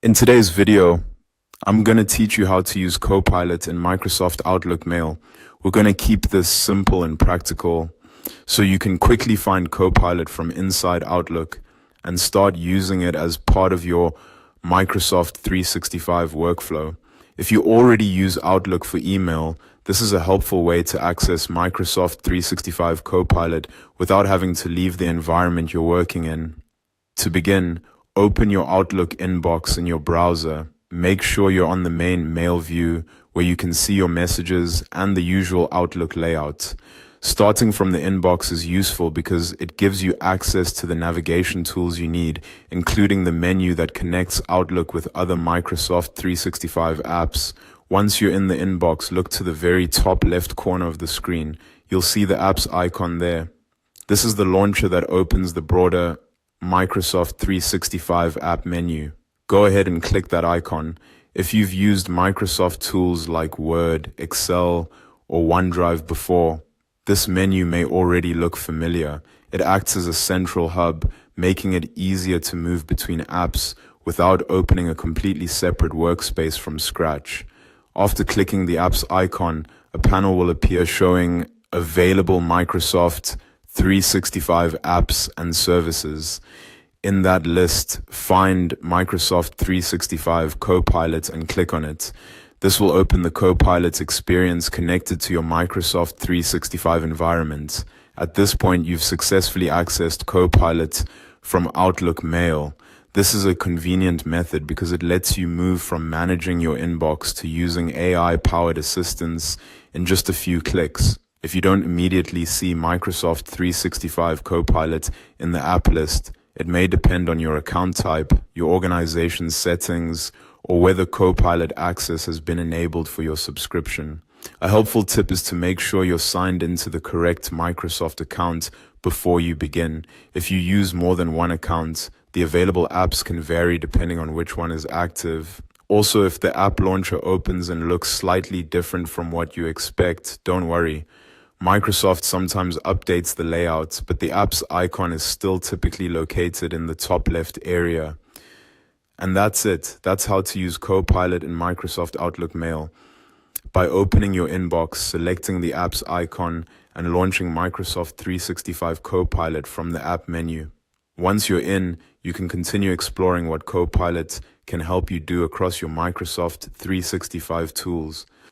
In today's video, I'm going to teach you how to use Copilot in Microsoft Outlook Mail. We're going to keep this simple and practical so you can quickly find Copilot from inside Outlook and start using it as part of your Microsoft 365 workflow. If you already use Outlook for email, this is a helpful way to access Microsoft 365 Copilot without having to leave the environment you're working in. To begin, open your Outlook inbox in your browser. Make sure you're on the main mail view where you can see your messages and the usual Outlook layout. Starting from the inbox is useful because it gives you access to the navigation tools you need, including the menu that connects Outlook with other Microsoft 365 apps. Once you're in the inbox, look to the very top left corner of the screen. You'll see the apps icon there. This is the launcher that opens the broader Microsoft 365 app menu. Go ahead and click that icon. If you've used Microsoft tools like Word, Excel, or OneDrive before, this menu may already look familiar. It acts as a central hub, making it easier to move between apps without opening a completely separate workspace from scratch. After clicking the app's icon, a panel will appear showing available Microsoft 365 apps and services. In that list, find Microsoft 365 Copilot and click on it. This will open the Copilot experience connected to your Microsoft 365 environment. At this point, you've successfully accessed Copilot from Outlook Mail. This is a convenient method because it lets you move from managing your inbox to using AI-powered assistance in just a few clicks. If you don't immediately see Microsoft 365 Copilot in the app list, it may depend on your account type, your organization's settings, or whether Copilot access has been enabled for your subscription. A helpful tip is to make sure you're signed into the correct Microsoft account before you begin. If you use more than one account, the available apps can vary depending on which one is active. Also, if the app launcher opens and looks slightly different from what you expect, don't worry. Microsoft sometimes updates the layout, but the app's icon is still typically located in the top left area. And that's it. That's how to use Copilot in Microsoft Outlook Mail. By opening your inbox, selecting the app's icon, and launching Microsoft 365 Copilot from the app menu. Once you're in, you can continue exploring what Copilot can help you do across your Microsoft 365 tools.